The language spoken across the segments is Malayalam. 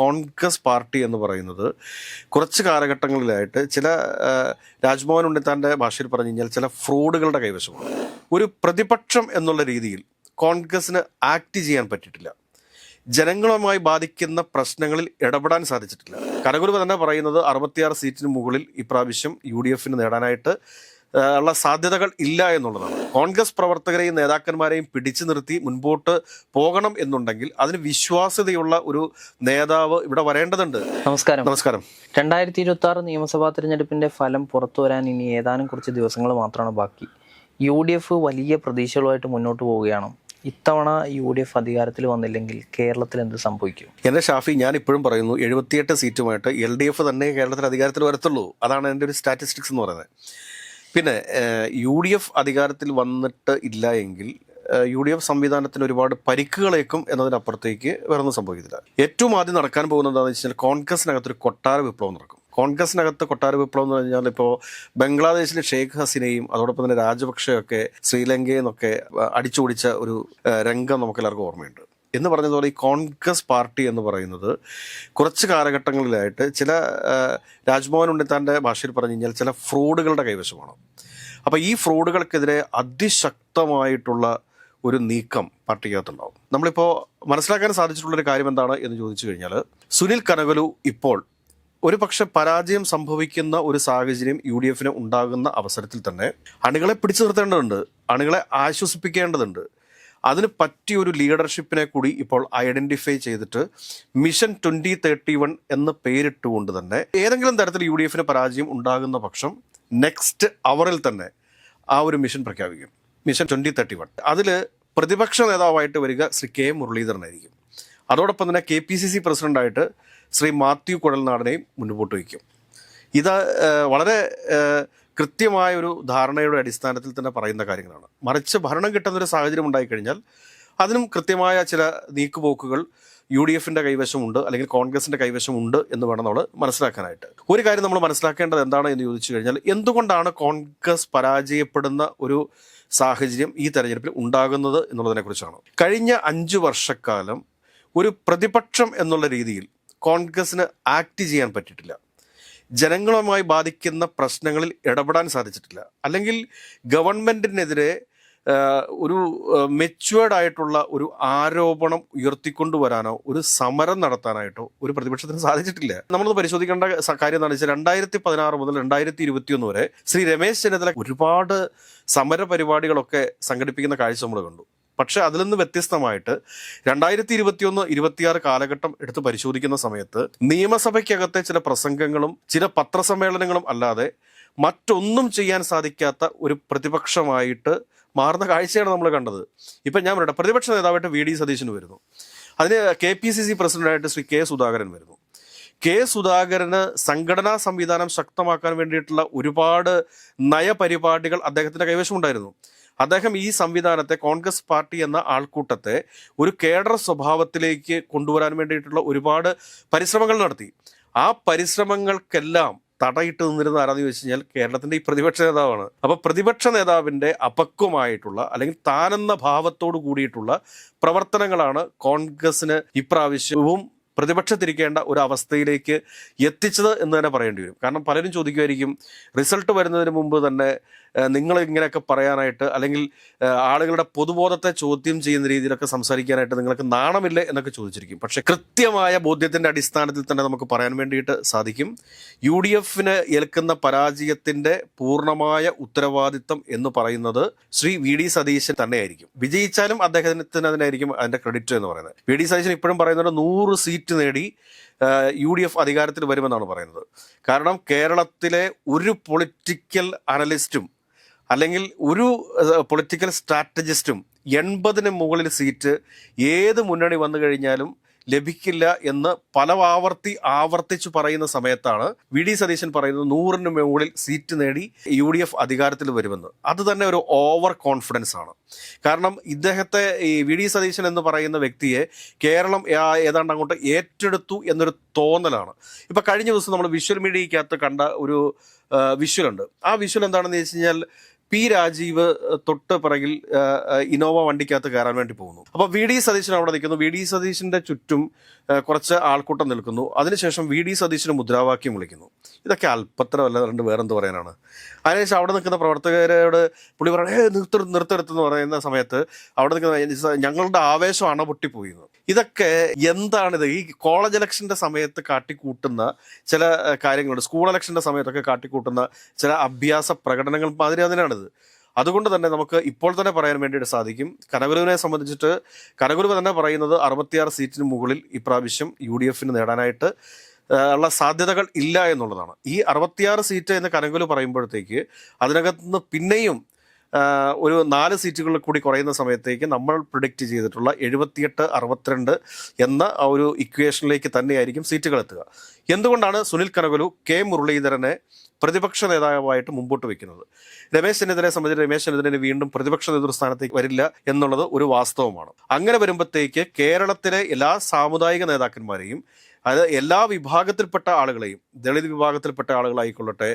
കോൺഗ്രസ് പാർട്ടി എന്ന് പറയുന്നത് കുറച്ച് കാലഘട്ടങ്ങളിലായിട്ട് ചില രാജ്മോഹൻ ഉണ്ണിത്താൻ്റെ ഭാഷയിൽ പറഞ്ഞു കഴിഞ്ഞാൽ ചില ഫ്രോഡുകളുടെ കൈവശമാണ്. ഒരു പ്രതിപക്ഷം എന്നുള്ള രീതിയിൽ കോൺഗ്രസിന് ആക്ട് ചെയ്യാൻ പറ്റിയിട്ടില്ല. ജനങ്ങളുമായി ബാധിക്കുന്ന പ്രശ്നങ്ങളിൽ ഇടപെടാൻ സാധിച്ചിട്ടില്ല. കനകുരുവ് തന്നെ പറയുന്നത് 66 സീറ്റിന് മുകളിൽ ഇപ്രാവശ്യം UDF നേടാനായിട്ട് ഉള്ള സാധ്യതകൾ ഇല്ല എന്നുള്ളതാണ്. കോൺഗ്രസ് പ്രവർത്തകരെയും നേതാക്കന്മാരെയും പിടിച്ചു നിർത്തി മുൻപോട്ട് പോകണം എന്നുണ്ടെങ്കിൽ അതിന് വിശ്വാസ്യതയുള്ള ഒരു നേതാവ് ഇവിടെ വരേണ്ടതുണ്ട്. നമസ്കാരം. 2026 നിയമസഭാ തെരഞ്ഞെടുപ്പിന്റെ ഫലം പുറത്തു വരാൻ ഇനി ഏതാനും കുറച്ച് ദിവസങ്ങൾ മാത്രമാണ് ബാക്കി. UDF വലിയ പ്രതീക്ഷകളുമായിട്ട് മുന്നോട്ട് പോവുകയാണ്. ഇത്തവണ UDF അധികാരത്തിൽ വന്നില്ലെങ്കിൽ കേരളത്തിൽ എന്ത് സംഭവിക്കും? എൻ്റെ ഷാഫി, ഞാൻ ഇപ്പോഴും പറയുന്നു 78 സീറ്റുമായിട്ട് LDF തന്നെ കേരളത്തിൽ അധികാരത്തിൽ വരത്തുള്ളൂ. അതാണ് എൻ്റെ ഒരു സ്റ്റാറ്റിസ്റ്റിക്സ് എന്ന് പറയുന്നത്. പിന്നെ UDF അധികാരത്തിൽ വന്നിട്ട് ഇല്ല എങ്കിൽ UDF സംവിധാനത്തിന് ഒരുപാട് പരിക്കുകളേക്കും എന്നതിനപ്പുറത്തേക്ക് വേറൊന്നും സംഭവിക്കത്തില്ല. ഏറ്റവും ആദ്യം നടക്കാൻ പോകുന്നത് എന്താണെന്ന് വെച്ച് കഴിഞ്ഞാൽ കോൺഗ്രസിനകത്തൊരു കൊട്ടാര വിപ്ലവം നടക്കും. കോൺഗ്രസിനകത്ത് കൊട്ടാര വിപ്ലവം എന്ന് പറഞ്ഞാൽ ഇപ്പോൾ ബംഗ്ലാദേശിലെ ഷെയ്ഖ് ഹസീനയും അതോടൊപ്പം തന്നെ രാജപക്ഷയൊക്കെ ശ്രീലങ്കയിൽ നിന്നൊക്കെ അടിച്ചോടിച്ച ഒരു രംഗം നമുക്കെല്ലാവർക്കും ഓർമ്മയുണ്ട്. എന്ന് പറഞ്ഞതുപോലെ ഈ കോൺഗ്രസ് പാർട്ടി എന്ന് പറയുന്നത് കുറച്ച് കാലഘട്ടങ്ങളിലായിട്ട് ചില രാജ്മോഹൻ ഉണ്ണിത്താൻ്റെ ഭാഷയിൽ പറഞ്ഞു കഴിഞ്ഞാൽ ചില ഫ്രോഡുകളുടെ കൈവശമാണ്. അപ്പോൾ ഈ ഫ്രോഡുകൾക്കെതിരെ അതിശക്തമായിട്ടുള്ള ഒരു നീക്കം പാർട്ടിക്കകത്തുണ്ടാവും. നമ്മളിപ്പോൾ മനസ്സിലാക്കാൻ സാധിച്ചിട്ടുള്ളൊരു കാര്യം എന്താണ് എന്ന് ചോദിച്ചു കഴിഞ്ഞാൽ, സുനിൽ കനകലു ഇപ്പോൾ ഒരു പക്ഷെ പരാജയം സംഭവിക്കുന്ന ഒരു സാഹചര്യം UDF ഉണ്ടാകുന്ന അവസരത്തിൽ തന്നെ അണികളെ പിടിച്ചു നിർത്തേണ്ടതുണ്ട്, അണികളെ ആശ്വസിപ്പിക്കേണ്ടതുണ്ട്. അതിന് പറ്റിയൊരു ലീഡർഷിപ്പിനെ കൂടി ഇപ്പോൾ ഐഡന്റിഫൈ ചെയ്തിട്ട് മിഷൻ 2031 എന്ന് പേരിട്ടുകൊണ്ട് തന്നെ ഏതെങ്കിലും തരത്തിൽ UDF പരാജയം ഉണ്ടാകുന്ന പക്ഷം നെക്സ്റ്റ് അവറിൽ തന്നെ ആ ഒരു മിഷൻ പ്രഖ്യാപിക്കും, മിഷൻ 2031. അതിൽ പ്രതിപക്ഷ നേതാവായിട്ട് വരിക ശ്രീ K മുരളീധരനായിരിക്കും. അതോടൊപ്പം തന്നെ KPCC പ്രസിഡന്റായിട്ട് ശ്രീ മാത്യു കുഴൽനാടനെയും മുൻപോട്ട് വയ്ക്കും. ഇത് വളരെ കൃത്യമായ ഒരു ധാരണയുടെ അടിസ്ഥാനത്തിൽ തന്നെ പറയുന്ന കാര്യങ്ങളാണ്. മറിച്ച് ഭരണം കിട്ടുന്നൊരു സാഹചര്യം ഉണ്ടായിക്കഴിഞ്ഞാൽ അതിനും കൃത്യമായ ചില നീക്കുപോക്കുകൾ UDF കൈവശമുണ്ട്, അല്ലെങ്കിൽ കോൺഗ്രസിൻ്റെ കൈവശമുണ്ട് എന്ന് വേണം നമ്മൾ മനസ്സിലാക്കാനായിട്ട്. ഒരു കാര്യം നമ്മൾ മനസ്സിലാക്കേണ്ടത് എന്താണ് എന്ന് ചോദിച്ചു കഴിഞ്ഞാൽ, എന്തുകൊണ്ടാണ് കോൺഗ്രസ് പരാജയപ്പെടുന്ന ഒരു സാഹചര്യം ഈ തെരഞ്ഞെടുപ്പിൽ ഉണ്ടാകുന്നത് എന്നുള്ളതിനെക്കുറിച്ചാണ്. കഴിഞ്ഞ 5 വർഷക്കാലം ഒരു പ്രതിപക്ഷം എന്നുള്ള രീതിയിൽ കോൺഗ്രസിന് ആക്ട് ചെയ്യാൻ പറ്റിയിട്ടില്ല. ജനങ്ങളുമായി ബാധിക്കുന്ന പ്രശ്നങ്ങളിൽ ഇടപെടാൻ സാധിച്ചിട്ടില്ല. അല്ലെങ്കിൽ ഗവൺമെൻറ്റിനെതിരെ ഒരു മെച്യൂർഡ് ആയിട്ടുള്ള ഒരു ആരോപണം ഉയർത്തിക്കൊണ്ടുവരാനോ ഒരു സമരം നടത്താനായിട്ടോ ഒരു പ്രതിപക്ഷത്തിന് സാധിച്ചിട്ടില്ല. നമ്മളത് പരിശോധിക്കേണ്ട കാര്യം എന്താണെന്ന് വെച്ചാൽ 2016 മുതൽ 2021 വരെ ശ്രീ രമേശ് ചെന്നിത്തല ഒരുപാട് സമര പരിപാടികളൊക്കെ സംഘടിപ്പിക്കുന്ന കാഴ്ച നമ്മൾ കണ്ടു. പക്ഷെ അതിൽ നിന്ന് വ്യത്യസ്തമായിട്ട് 2021-26 കാലഘട്ടം എടുത്ത് പരിശോധിക്കുന്ന സമയത്ത് നിയമസഭയ്ക്കകത്തെ ചില പ്രസംഗങ്ങളും ചില പത്രസമ്മേളനങ്ങളും അല്ലാതെ മറ്റൊന്നും ചെയ്യാൻ സാധിക്കാത്ത ഒരു പ്രതിപക്ഷമായിട്ട് മാറുന്ന കാഴ്ചയാണ് നമ്മൾ കണ്ടത്. ഇപ്പം ഞാൻ പറയട്ടെ, പ്രതിപക്ഷ നേതാവായിട്ട് VD സതീശന് വരുന്നു, അതിന് KPCC പ്രസിഡന്റായിട്ട് ശ്രീ K സുധാകരൻ വരുന്നു. K സുധാകരന് സംഘടനാ സംവിധാനം ശക്തമാക്കാൻ വേണ്ടിയിട്ടുള്ള ഒരുപാട് നയപരിപാടികൾ അദ്ദേഹത്തിൻ്റെ കൈവശമുണ്ടായിരുന്നു. അദ്ദേഹം ഈ സംവിധാനത്തെ, കോൺഗ്രസ് പാർട്ടി എന്ന ആൾക്കൂട്ടത്തെ ഒരു കേഡർ സ്വഭാവത്തിലേക്ക് കൊണ്ടുവരാൻ വേണ്ടിയിട്ടുള്ള ഒരുപാട് പരിശ്രമങ്ങൾ നടത്തി. ആ പരിശ്രമങ്ങൾക്കെല്ലാം തടയിട്ട് നിന്നിരുന്ന ആരാന്ന് ചോദിച്ചു കഴിഞ്ഞാൽ കേരളത്തിൻ്റെ ഈ പ്രതിപക്ഷ നേതാവാണ്. അപ്പോൾ പ്രതിപക്ഷ നേതാവിൻ്റെ അപക്വമായിട്ടുള്ള അല്ലെങ്കിൽ താനെന്ന ഭാവത്തോടു കൂടിയിട്ടുള്ള പ്രവർത്തനങ്ങളാണ് കോൺഗ്രസിന് ഇപ്രാവശ്യവും പ്രതിപക്ഷത്തിരിക്കേണ്ട ഒരു അവസ്ഥയിലേക്ക് എത്തിച്ചത് എന്ന് തന്നെ പറയേണ്ടി വരും. കാരണം പലരും ചോദിക്കുമായിരിക്കും, റിസൾട്ട് വരുന്നതിന് മുമ്പ് തന്നെ നിങ്ങൾ ഇങ്ങനെയൊക്കെ പറയാനായിട്ട്, അല്ലെങ്കിൽ ആളുകളുടെ പൊതുബോധത്തെ ചോദ്യം ചെയ്യുന്ന രീതിയിലൊക്കെ സംസാരിക്കാനായിട്ട് നിങ്ങൾക്ക് നാണമില്ലേ എന്നൊക്കെ ചോദിച്ചിരിക്കും. പക്ഷെ കൃത്യമായ ബോധ്യത്തിൻ്റെ അടിസ്ഥാനത്തിൽ തന്നെ നമുക്ക് പറയാൻ വേണ്ടിയിട്ട് സാധിക്കും, UDF ഏൽക്കുന്ന പരാജയത്തിൻ്റെ പൂർണ്ണമായ ഉത്തരവാദിത്തം എന്ന് പറയുന്നത് ശ്രീ VD സതീശൻ തന്നെയായിരിക്കും. വിജയിച്ചാലും അദ്ദേഹത്തിന് അതിനായിരിക്കും അതിൻ്റെ ക്രെഡിറ്റ് എന്ന് പറയുന്നത്. VD സതീശൻ ഇപ്പോഴും പറയുന്നത് 100 സീറ്റ് നേടി UDF അധികാരത്തിൽ വരുമെന്നാണ് പറയുന്നത്. കാരണം കേരളത്തിലെ ഒരു പൊളിറ്റിക്കൽ അനലിസ്റ്റും അല്ലെങ്കിൽ ഒരു പൊളിറ്റിക്കൽ സ്ട്രാറ്റജിസ്റ്റും 80-ന് മുകളിൽ സീറ്റ് ഏത് മുന്നണി വന്നു കഴിഞ്ഞാലും ലഭിക്കില്ല എന്ന് ആവർത്തിച്ചു പറയുന്ന സമയത്താണ് VD സതീശൻ പറയുന്നത് 100-ന് മുകളിൽ സീറ്റ് നേടി UDF അധികാരത്തിൽ വരുമെന്ന്. അത് തന്നെ ഒരു ഓവർ കോൺഫിഡൻസ് ആണ്. കാരണം ഇദ്ദേഹത്തെ ഈ VD സതീശൻ എന്ന് പറയുന്ന വ്യക്തിയെ കേരളം ഏതാണ്ട് അങ്ങോട്ട് ഏറ്റെടുത്തു എന്നൊരു തോന്നലാണ്. ഇപ്പം കഴിഞ്ഞ ദിവസം നമ്മൾ വിഷ്വൽ മീഡിയയ്ക്കകത്ത് കണ്ട ഒരു വിഷ്വലുണ്ട്. ആ വിഷ്വൽ എന്താണെന്ന് വെച്ച് കഴിഞ്ഞാൽ പി രാജീവ് തൊട്ട് പിറകിൽ ഇന്നോവ വണ്ടിക്കകത്ത് കയറാൻ വേണ്ടി പോകുന്നു. അപ്പോൾ വി ഡി സതീശൻ അവിടെ നിൽക്കുന്നു. വി ഡി സതീശന്റെ ചുറ്റും കുറച്ച് ആൾക്കൂട്ടം നിൽക്കുന്നു. അതിനുശേഷം വി ഡി സതീശന് മുദ്രാവാക്യം വിളിക്കുന്നു. ഇതൊക്കെ അല്പത്തരമല്ല, വേറെന്ത് പറയാനാണ്. അതിനുശേഷം അവിടെ നിൽക്കുന്ന പ്രവർത്തകരോട് പുള്ളി പറയുന്നത് നിർത്തരുത്തെന്ന് പറയുന്ന സമയത്ത് അവിടെ നിൽക്കുന്ന ഞങ്ങളുടെ ആവേശം അണപൊട്ടിപ്പോയി. ഇതൊക്കെ എന്താണിത്? ഈ കോളേജ് ഇലക്ഷന്റെ സമയത്ത് കാട്ടിക്കൂട്ടുന്ന ചില കാര്യങ്ങളുണ്ട്, സ്കൂൾ ഇലക്ഷന്റെ സമയത്തൊക്കെ കാട്ടിക്കൂട്ടുന്ന ചില അഭ്യാസ പ്രകടനങ്ങൾ മാതിരി അതിനാണിത്. അതുകൊണ്ട് തന്നെ നമുക്ക് ഇപ്പോൾ തന്നെ പറയാൻ വേണ്ടിയിട്ട് സാധിക്കും, കനകലുവിനെ സംബന്ധിച്ചിട്ട് കനകലുവ് തന്നെ പറയുന്നത് 66 സീറ്റിന് മുകളിൽ ഇപ്രാവശ്യം UDF നേടാനായിട്ട് ഉള്ള സാധ്യതകൾ ഇല്ല എന്നുള്ളതാണ്. ഈ 66 സീറ്റ് എന്ന് കനകലു പറയുമ്പോഴത്തേക്ക് അതിനകത്ത് നിന്ന് പിന്നെയും ഒരു 4 സീറ്റുകൾ കൂടി കുറയുന്ന സമയത്തേക്ക് നമ്മൾ പ്രിഡിക്റ്റ് ചെയ്തിട്ടുള്ള 78-62 എന്ന ആ ഒരു ഇക്വേഷനിലേക്ക് തന്നെയായിരിക്കും സീറ്റുകൾ എത്തുക. എന്തുകൊണ്ടാണ് സുനിൽ കനകലു കെ മുരളീധരനെ പ്രതിപക്ഷ നേതാവായിട്ട് മുമ്പോട്ട് വയ്ക്കുന്നത്? രമേശ് ചെന്നിത്തലയെ സംബന്ധിച്ച് രമേശ് ചെന്നിത്തലന് വീണ്ടും പ്രതിപക്ഷ നേതൃസ്ഥാനത്തേക്ക് വരില്ല എന്നുള്ളത് ഒരു വാസ്തവമാണ്. അങ്ങനെ വരുമ്പോഴത്തേക്ക് കേരളത്തിലെ എല്ലാ സാമുദായിക നേതാക്കന്മാരെയും, അത് എല്ലാ വിഭാഗത്തിൽപ്പെട്ട ആളുകളെയും, ദളിത് വിഭാഗത്തിൽപ്പെട്ട ആളുകളായിക്കൊള്ളട്ടെ,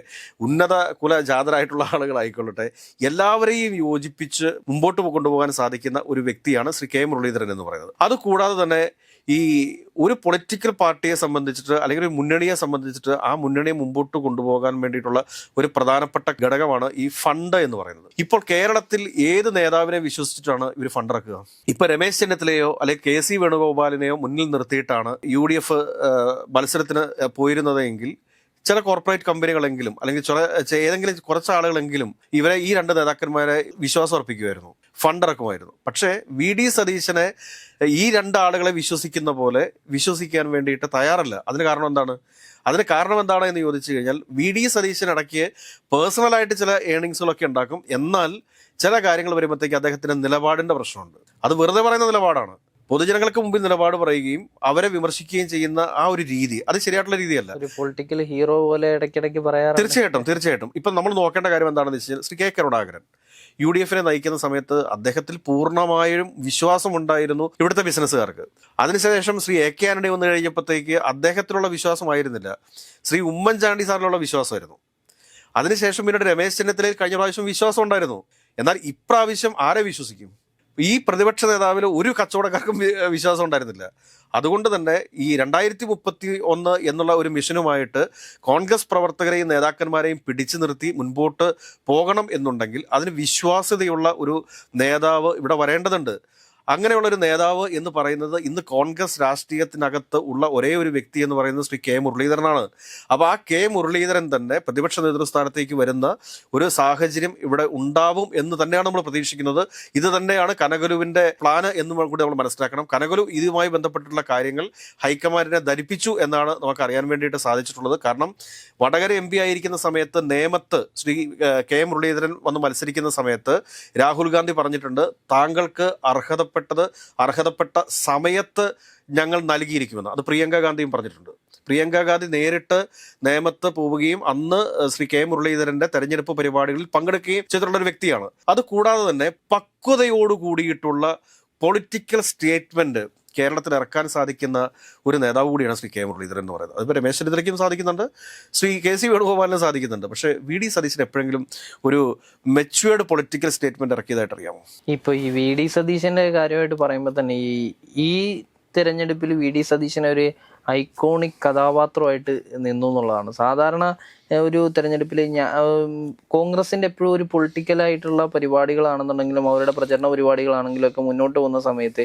ഉന്നത കുലജാതരായിട്ടുള്ള ആളുകളായിക്കൊള്ളട്ടെ, എല്ലാവരെയും യോജിപ്പിച്ച് മുമ്പോട്ട് കൊണ്ടുപോകാൻ സാധിക്കുന്ന ഒരു വ്യക്തിയാണ് ശ്രീ കെ മുരളീധരൻ എന്ന് പറയുന്നത്. അതുകൂടാതെ തന്നെ ഈ ഒരു പൊളിറ്റിക്കൽ പാർട്ടിയെ സംബന്ധിച്ചിട്ട് അല്ലെങ്കിൽ ഒരു മുന്നണിയെ സംബന്ധിച്ചിട്ട് ആ മുന്നണിയെ മുമ്പോട്ട് കൊണ്ടുപോകാൻ വേണ്ടിയിട്ടുള്ള ഒരു പ്രധാനപ്പെട്ട ഘടകമാണ് ഈ ഫണ്ട് എന്ന് പറയുന്നത്. ഇപ്പോൾ കേരളത്തിൽ ഏത് നേതാവിനെ വിശ്വസിച്ചിട്ടാണ് ഇവർ ഫണ്ട് ഇറക്കുക? ഇപ്പൊ രമേശ് ചെന്നിത്തലയോ അല്ലെങ്കിൽ KC വേണുഗോപാലിനെയോ മുന്നിൽ നിർത്തിയിട്ടാണ് UDF മത്സരത്തിന് പോയിരുന്നതെങ്കിൽ ചില കോർപ്പറേറ്റ് കമ്പനികളെങ്കിലും അല്ലെങ്കിൽ ഏതെങ്കിലും കുറച്ച് ആളുകളെങ്കിലും ഇവരെ ഈ 2 നേതാക്കന്മാരെ വിശ്വാസം അർപ്പിക്കുമായിരുന്നു, ഫണ്ട് ഇറക്കുമായിരുന്നു. പക്ഷേ വി ഡി സതീശനെ ഈ 2 ആളുകളെ വിശ്വസിക്കുന്ന പോലെ വിശ്വസിക്കാൻ വേണ്ടിയിട്ട് തയ്യാറല്ല. അതിന് കാരണം എന്താണ്? എന്ന് ചോദിച്ചു കഴിഞ്ഞാൽ വി ഡി സതീശൻ ഇടയ്ക്ക് പേഴ്സണലായിട്ട് ചില ഏണിങ്സുകളൊക്കെ ഉണ്ടാക്കും. എന്നാൽ ചില കാര്യങ്ങൾ വരുമ്പോഴത്തേക്ക് അദ്ദേഹത്തിന്റെ നിലപാടിന്റെ പ്രശ്നമുണ്ട്. അത് വെറുതെ പറയുന്ന നിലപാടാണ്. പൊതുജനങ്ങൾക്ക് മുമ്പിൽ നിലപാട് പറയുകയും അവരെ വിമർശിക്കുകയും ചെയ്യുന്ന ആ ഒരു രീതി അത് ശരിയായിട്ടുള്ള രീതിയല്ല. ഒരു പൊളിറ്റിക്കൽ ഹീറോ പോലെ ഇടയ്ക്കിടയ്ക്ക് പറയാറ്. തീർച്ചയായിട്ടും ഇപ്പൊ നമ്മൾ നോക്കേണ്ട കാര്യം എന്താണെന്ന് വെച്ച് കഴിഞ്ഞാൽ ശ്രീ കെ കരുണാകരൻ UDF നയിക്കുന്ന സമയത്ത് അദ്ദേഹത്തിൽ പൂർണ്ണമായും വിശ്വാസമുണ്ടായിരുന്നു ഇവിടുത്തെ ബിസിനസ്സുകാർക്ക്. അതിനുശേഷം ശ്രീ AK ആന്റണി വന്നു കഴിഞ്ഞപ്പോഴത്തേക്ക് അദ്ദേഹത്തിലുള്ള വിശ്വാസമായിരുന്നില്ല, ശ്രീ ഉമ്മൻചാണ്ടി സാറിലുള്ള വിശ്വാസമായിരുന്നു. അതിനുശേഷം പിന്നീട് രമേശ് ചെന്നിത്തലയിൽ കഴിഞ്ഞ പ്രാവശ്യം വിശ്വാസം ഉണ്ടായിരുന്നു. എന്നാൽ ഇപ്രാവശ്യം ആരെ വിശ്വസിക്കും? ഈ പ്രതിപക്ഷ നേതാവിൽ ഒരു കച്ചവടക്കാർക്കും വിശ്വാസം ഉണ്ടായിരുന്നില്ല. അതുകൊണ്ട് തന്നെ ഈ 2031 എന്നുള്ള ഒരു മിഷനുമായിട്ട് കോൺഗ്രസ് പ്രവർത്തകരെയും നേതാക്കന്മാരെയും പിടിച്ചു നിർത്തി മുൻപോട്ട് പോകണം എന്നുണ്ടെങ്കിൽ അതിന് വിശ്വാസ്യതയുള്ള ഒരു നേതാവ് ഇവിടെ വരേണ്ടതുണ്ട്. അങ്ങനെയുള്ളൊരു നേതാവ് എന്ന് പറയുന്നത് ഇന്ന് കോൺഗ്രസ് രാഷ്ട്രീയത്തിനകത്ത് ഉള്ള ഒരേ ഒരു വ്യക്തി എന്ന് പറയുന്നത് ശ്രീ കെ മുരളീധരനാണ്. അപ്പോൾ ആ കെ മുരളീധരൻ തന്നെ പ്രതിപക്ഷ നേതൃസ്ഥാനത്തേക്ക് വരുന്ന ഒരു സാഹചര്യം ഇവിടെ ഉണ്ടാവും എന്ന് തന്നെയാണ് നമ്മൾ പ്രതീക്ഷിക്കുന്നത്. ഇത് തന്നെയാണ് കനകലുവിന്റെ പ്ലാന് എന്നും കൂടി നമ്മൾ മനസ്സിലാക്കണം. കനകലു ഇതുമായി ബന്ധപ്പെട്ടിട്ടുള്ള കാര്യങ്ങൾ ഹൈക്കമാൻഡിനെ ധരിപ്പിച്ചു എന്നാണ് നമുക്ക് അറിയാൻ വേണ്ടിയിട്ട് സാധിച്ചിട്ടുള്ളത്. കാരണം വടകര MP ആയിരിക്കുന്ന സമയത്ത് നേമത്ത് ശ്രീ കെ മുരളീധരൻ വന്ന് മത്സരിക്കുന്ന സമയത്ത് രാഹുൽ ഗാന്ധി പറഞ്ഞിട്ടുണ്ട്, താങ്കൾക്ക് അർഹതപ്പെട്ട സമയത്ത് ഞങ്ങൾ നൽകിയിരിക്കുമെന്ന്. അത് പ്രിയങ്ക ഗാന്ധിയും പറഞ്ഞിട്ടുണ്ട്. പ്രിയങ്ക ഗാന്ധി നേരിട്ട് നേമത്ത് പോവുകയും അന്ന് ശ്രീ കെ മുരളീധരന്റെ തെരഞ്ഞെടുപ്പ് പരിപാടികളിൽ പങ്കെടുക്കുകയും ചെയ്തിട്ടുള്ള ഒരു വ്യക്തിയാണ്. അത് കൂടാതെ തന്നെ പക്വതയോടുകൂടിയിട്ടുള്ള പൊളിറ്റിക്കൽ സ്റ്റേറ്റ്മെന്റ് കേരളത്തിൽ ഇറക്കാൻ സാധിക്കുന്ന ഒരു നേതാവ് കൂടിയാണ് ശ്രീ കെ മുരളീധരൻ എന്ന് പറയുന്നത്. അതിപ്പോൾ രമേശ് ചെന്നിത്തലയ്ക്കും സാധിക്കുന്നുണ്ട്, ശ്രീ KC വേണുഗോപാലിനും സാധിക്കുന്നുണ്ട്. പക്ഷേ വി ഡി സതീശൻ എപ്പോഴെങ്കിലും ഒരു മെച്യൂർഡ് പൊളിറ്റിക്കൽ സ്റ്റേറ്റ്മെന്റ് ഇറക്കിയതായിട്ട് അറിയാമോ? ഇപ്പോൾ ഈ വി ഡി സതീശന്റെ കാര്യമായിട്ട് പറയുമ്പോൾ തന്നെ ഈ തിരഞ്ഞെടുപ്പിൽ വി ഡി സതീശൻ ഒരു ഐക്കോണിക് കഥാപാത്രമായിട്ട് നിന്നു എന്നുള്ളതാണ്. സാധാരണ ഒരു തിരഞ്ഞെടുപ്പിൽ കോൺഗ്രസിൻ്റെ എപ്പോഴും ഒരു പൊളിറ്റിക്കലായിട്ടുള്ള പരിപാടികളാണെന്നുണ്ടെങ്കിലും അവരുടെ പ്രചരണ പരിപാടികളാണെങ്കിലും ഒക്കെ മുന്നോട്ട് പോകുന്ന സമയത്ത്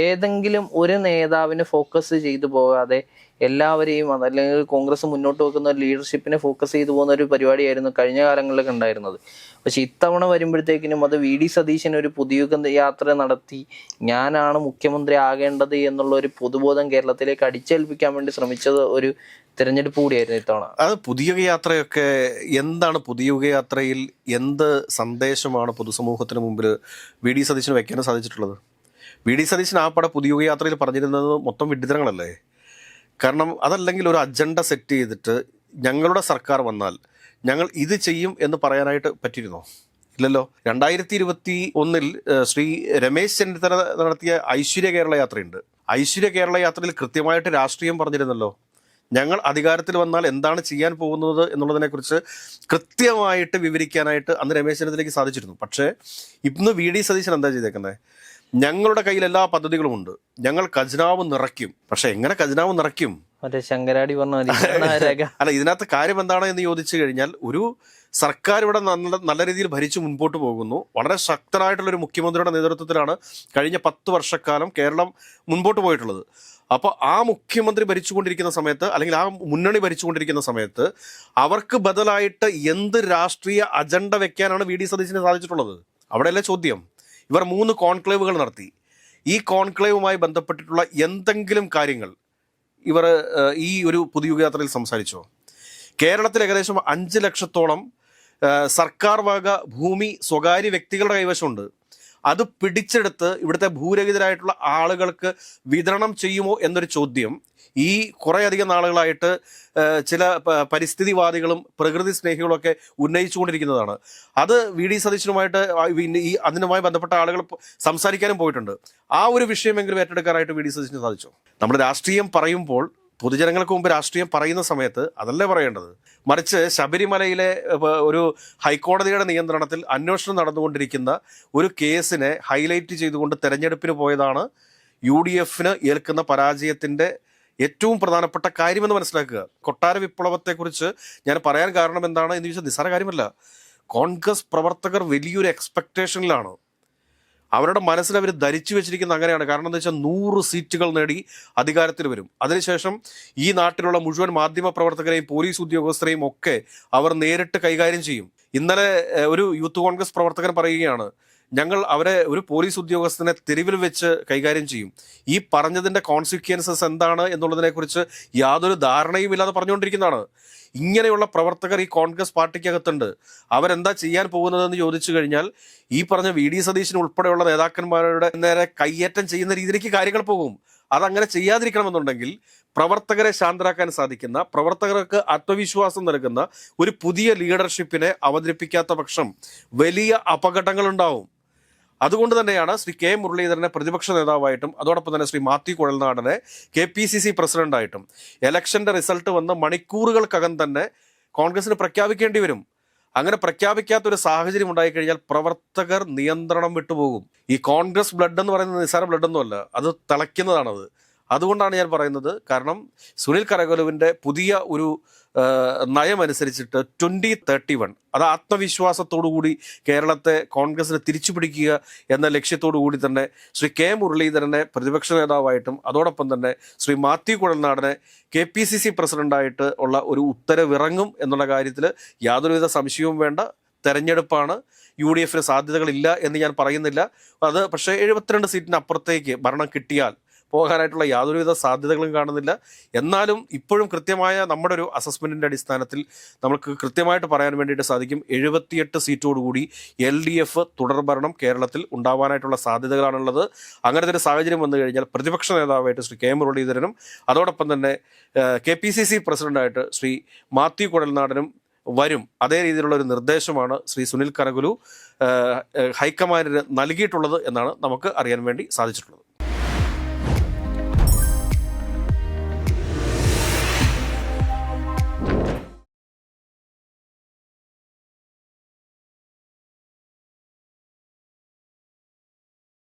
ഏതെങ്കിലും ഒരു നേതാവിനെ ഫോക്കസ് ചെയ്തു പോകാതെ എല്ലാവരെയും അതല്ലെങ്കിൽ കോൺഗ്രസ് മുന്നോട്ട് വെക്കുന്ന ലീഡർഷിപ്പിനെ ഫോക്കസ് ചെയ്തു പോകുന്ന ഒരു പരിപാടിയായിരുന്നു കഴിഞ്ഞ കാലങ്ങളിലൊക്കെ ഉണ്ടായിരുന്നത്. പക്ഷെ ഇത്തവണ വരുമ്പോഴത്തേക്കിനും അത് വി ഡി സതീശൻ ഒരു പുതുയുഗ യാത്ര നടത്തി ഞാനാണ് മുഖ്യമന്ത്രി ആകേണ്ടത് എന്നുള്ള ഒരു പൊതുബോധം കേരളത്തിലേക്ക് അടിച്ചേൽപ്പിക്കാൻ വേണ്ടി ശ്രമിച്ചത് ഒരു തിരഞ്ഞെടുപ്പ് കൂടിയായിരുന്നു ഇത്തവണ. അത് പുതുയുഗ യാത്രയൊക്കെ എന്താണ്? പുതുയുഗ യാത്രയിൽ എന്ത് സന്ദേശമാണ് പൊതുസമൂഹത്തിന് മുമ്പിൽ വി ഡി സതീശന് വയ്ക്കാൻ സാധിച്ചിട്ടുള്ളത്? വി ഡി സതീശൻ ആ പുതുയുഗ യാത്രയിൽ പറഞ്ഞിരുന്നത് മൊത്തം വിഡ്ഢിത്തരങ്ങളല്ലേ? കാരണം അതല്ലെങ്കിൽ ഒരു അജണ്ട സെറ്റ് ചെയ്തിട്ട് ഞങ്ങളുടെ സർക്കാർ വന്നാൽ ഞങ്ങൾ ഇത് ചെയ്യും എന്ന് പറയാനായിട്ട് പറ്റിയിരുന്നോ? ഇല്ലല്ലോ. 2021 ശ്രീ രമേശ് ചെന്നിത്തല നടത്തിയ ഐശ്വര്യ കേരള യാത്രയുണ്ട്. ഐശ്വര്യ കേരള യാത്രയിൽ കൃത്യമായിട്ട് രാഷ്ട്രീയം പറഞ്ഞിരുന്നല്ലോ. ഞങ്ങൾ അധികാരത്തിൽ വന്നാൽ എന്താണ് ചെയ്യാൻ പോകുന്നത് എന്നുള്ളതിനെക്കുറിച്ച് കൃത്യമായിട്ട് വിവരിക്കാനായിട്ട് അന്ന് രമേശ് ചെന്നിത്തലയ്ക്ക് സാധിച്ചിരുന്നു. പക്ഷേ ഇന്ന് വി.ഡി. സതീശൻ എന്താ ചെയ്തേക്കുന്നത്? ഞങ്ങളുടെ കയ്യിൽ എല്ലാ പദ്ധതികളും ഉണ്ട്, ഞങ്ങൾ ഖജനാവ് നിറയ്ക്കും. പക്ഷെ എങ്ങനെ ഖജനാവ് നിറയ്ക്കും? മറ്റേ ശങ്കരാടി പറഞ്ഞ അല്ല, ഇതിനകത്ത് കാര്യം എന്താണ് എന്ന് ചോദിച്ചു കഴിഞ്ഞാൽ, ഒരു സർക്കാർ ഇവിടെ നല്ല രീതിയിൽ ഭരിച്ചു മുൻപോട്ട് പോകുന്നു. വളരെ ശക്തനായിട്ടുള്ളൊരു മുഖ്യമന്ത്രിയുടെ നേതൃത്വത്തിലാണ് കഴിഞ്ഞ 10 വർഷക്കാലം കേരളം മുൻപോട്ട് പോയിട്ടുള്ളത്. അപ്പോൾ ആ മുഖ്യമന്ത്രി ഭരിച്ചുകൊണ്ടിരിക്കുന്ന സമയത്ത്, അല്ലെങ്കിൽ ആ മുന്നണി ഭരിച്ചുകൊണ്ടിരിക്കുന്ന സമയത്ത് അവർക്ക് ബദലായിട്ട് എന്ത് രാഷ്ട്രീയ അജണ്ട വെക്കാനാണ് വി.ഡി. സതീശന് സാധിച്ചിട്ടുള്ളത്? അവിടെയല്ലേ ചോദ്യം. ഇവർ 3 കോൺക്ലേവുകൾ നടത്തി. ഈ കോൺക്ലേവുമായി ബന്ധപ്പെട്ടിട്ടുള്ള എന്തെങ്കിലും കാര്യങ്ങൾ ഇവർ ഈ ഒരു പൊതുയുഗയാത്രയിൽ സംസാരിച്ചോ? കേരളത്തിൽ ഏകദേശം 5 ലക്ഷത്തോളം സർക്കാർ വക ഭൂമി സ്വകാര്യ വ്യക്തികളുടെ കൈവശമുണ്ട്. അത് പിടിച്ചെടുത്ത് ഇവിടുത്തെ ഭൂരഹിതരായിട്ടുള്ള ആളുകൾക്ക് വിതരണം ചെയ്യുമോ എന്നൊരു ചോദ്യം ഈ കുറേയധികം നാളുകളായിട്ട് ചില പരിസ്ഥിതിവാദികളും പ്രകൃതി സ്നേഹികളൊക്കെ ഉന്നയിച്ചുകൊണ്ടിരിക്കുന്നതാണ്. അത് വി.ഡി. സതീശനുമായിട്ട് ഈ അതിനുമായി ബന്ധപ്പെട്ട ആളുകൾ സംസാരിക്കാനും പോയിട്ടുണ്ട്. ആ ഒരു വിഷയമെങ്കിലും ഏറ്റെടുക്കാനായിട്ട് വി.ഡി. സതീശന് സാധിച്ചു. നമ്മൾ രാഷ്ട്രീയം പറയുമ്പോൾ, പൊതുജനങ്ങൾക്ക് മുമ്പ് രാഷ്ട്രീയം പറയുന്ന സമയത്ത് അതല്ലേ പറയേണ്ടത്. മറിച്ച് ശബരിമലയിലെ ഒരു ഹൈക്കോടതിയുടെ നിയന്ത്രണത്തിൽ അന്വേഷണം നടന്നുകൊണ്ടിരിക്കുന്ന ഒരു കേസിനെ ഹൈലൈറ്റ് ചെയ്തുകൊണ്ട് തെരഞ്ഞെടുപ്പിന് പോയതാണ് UDF-ന് ഏൽക്കുന്ന പരാജയത്തിൻ്റെ ഏറ്റവും പ്രധാനപ്പെട്ട കാര്യമെന്ന് മനസ്സിലാക്കുക. കൊട്ടാര വിപ്ലവത്തെക്കുറിച്ച് ഞാൻ പറയാൻ കാരണം എന്താണ് എന്ന് ചോദിച്ചാൽ നിസ്സാര കാര്യമല്ല. കോൺഗ്രസ് പ്രവർത്തകർ വലിയൊരു എക്സ്പെക്ടേഷനിലാണ്. അവരുടെ മനസ്സിൽ അവർ ധരിച്ചു വെച്ചിരിക്കുന്ന അങ്ങനെയാണ്. കാരണം എന്താ വെച്ചാൽ 100 സീറ്റുകൾ നേടി അധികാരത്തിൽ വരും. അതിനുശേഷം ഈ നാട്ടിലുള്ള മുഴുവൻ മാധ്യമ പ്രവർത്തകരെയും പോലീസ് ഉദ്യോഗസ്ഥരെയും ഒക്കെ അവർ നേരിട്ട് കൈകാര്യം ചെയ്യും. ഇന്നലെ ഒരു യൂത്ത് കോൺഗ്രസ് പ്രവർത്തകൻ പറയുകയാണ്, ഞങ്ങൾ അവരെ ഒരു പോലീസ് ഉദ്യോഗസ്ഥനെ തെരുവിൽ വെച്ച് കൈകാര്യം ചെയ്യും. ഈ പറഞ്ഞതിൻ്റെ കോൺസിക്വൻസസ് എന്താണ് എന്നുള്ളതിനെക്കുറിച്ച് യാതൊരു ധാരണയും ഇല്ലാതെ പറഞ്ഞുകൊണ്ടിരിക്കുന്നതാണ്. ഇങ്ങനെയുള്ള പ്രവർത്തകർ ഈ കോൺഗ്രസ് പാർട്ടിക്കകത്തുണ്ട്. അവരെന്താ ചെയ്യാൻ പോകുന്നതെന്ന് ചോദിച്ചു കഴിഞ്ഞാൽ ഈ പറഞ്ഞ വി.ഡി. സതീശൻ ഉൾപ്പെടെയുള്ള നേതാക്കന്മാരുടെ നേരെ കയ്യേറ്റം ചെയ്യുന്ന രീതിയിലേക്ക് കാര്യങ്ങൾ പോകും. അതങ്ങനെ ചെയ്യാതിരിക്കണമെന്നുണ്ടെങ്കിൽ പ്രവർത്തകരെ ശാന്തരാക്കാൻ സാധിക്കുന്ന, പ്രവർത്തകർക്ക് ആത്മവിശ്വാസം നൽകുന്ന ഒരു പുതിയ ലീഡർഷിപ്പിനെ അവതരിപ്പിക്കാത്ത പക്ഷം വലിയ അപകടങ്ങളുണ്ടാവും. അതുകൊണ്ട് തന്നെയാണ് ശ്രീ കെ മുരളീധരനെ പ്രതിപക്ഷ നേതാവായിട്ടും അതോടൊപ്പം തന്നെ ശ്രീ മാത്യു കുഴൽനാടനെ KPCC പ്രസിഡന്റായിട്ടും ഇലക്ഷന്റെ റിസൾട്ട് വന്ന് മണിക്കൂറുകൾക്കകം തന്നെ കോൺഗ്രസിന് പ്രഖ്യാപിക്കേണ്ടി വരും. അങ്ങനെ പ്രഖ്യാപിക്കാത്തൊരു സാഹചര്യം ഉണ്ടായിക്കഴിഞ്ഞാൽ പ്രവർത്തകർ നിയന്ത്രണം വിട്ടുപോകും. ഈ കോൺഗ്രസ് ബ്ലഡ് എന്ന് പറയുന്നത് നിസ്സാര ബ്ലഡൊന്നുമല്ല, അത് തിളയ്ക്കുന്നതാണത്. അതുകൊണ്ടാണ് ഞാൻ പറയുന്നത്. കാരണം സുനിൽ കരകലുവിൻ്റെ പുതിയ ഒരു നയമനുസരിച്ചിട്ട് 2031 അത് ആത്മവിശ്വാസത്തോടു കൂടി കേരളത്തെ കോൺഗ്രസിനെ തിരിച്ചു പിടിക്കുക എന്ന ലക്ഷ്യത്തോടു കൂടി തന്നെ ശ്രീ കെ മുരളീധരനെ പ്രതിപക്ഷ നേതാവായിട്ടും അതോടൊപ്പം തന്നെ ശ്രീ മാത്യു കുഴൽനാടനെ KPCC പ്രസിഡന്റായിട്ട് ഉള്ള ഒരു ഉത്തരവിറങ്ങും എന്നുള്ള കാര്യത്തിൽ യാതൊരുവിധ സംശയവും വേണ്ട. തെരഞ്ഞെടുപ്പാണ്. UDF-ന് സാധ്യതകളില്ല എന്ന് ഞാൻ പറയുന്നില്ല. അത് പക്ഷേ 72 സീറ്റിന് അപ്പുറത്തേക്ക് ഭരണം കിട്ടിയാൽ പോകാനായിട്ടുള്ള യാതൊരുവിധ സാധ്യതകളും കാണുന്നില്ല. എന്നാലും ഇപ്പോഴും കൃത്യമായ നമ്മുടെ ഒരു അസസ്മെൻറ്റിൻ്റെ അടിസ്ഥാനത്തിൽ നമുക്ക് കൃത്യമായിട്ട് പറയാൻ വേണ്ടിയിട്ട് സാധിക്കും, 78 സീറ്റോടുകൂടി LDF തുടർഭരണം കേരളത്തിൽ ഉണ്ടാവാനായിട്ടുള്ള സാധ്യതകളാണുള്ളത്. അങ്ങനത്തെ ഒരു സാഹചര്യം വന്നു കഴിഞ്ഞാൽ പ്രതിപക്ഷ നേതാവായിട്ട് ശ്രീ കെ മുരളീധരനും അതോടൊപ്പം തന്നെ KPCC പ്രസിഡന്റായിട്ട് ശ്രീ മാത്യു കുഴൽനാടനും വരും. അതേ രീതിയിലുള്ള ഒരു നിർദ്ദേശമാണ് ശ്രീ സുനിൽ കരകുലു ഹൈക്കമാൻഡിന് നൽകിയിട്ടുള്ളത് എന്നാണ് നമുക്ക് അറിയാൻ വേണ്ടി സാധിച്ചിട്ടുള്ളത്.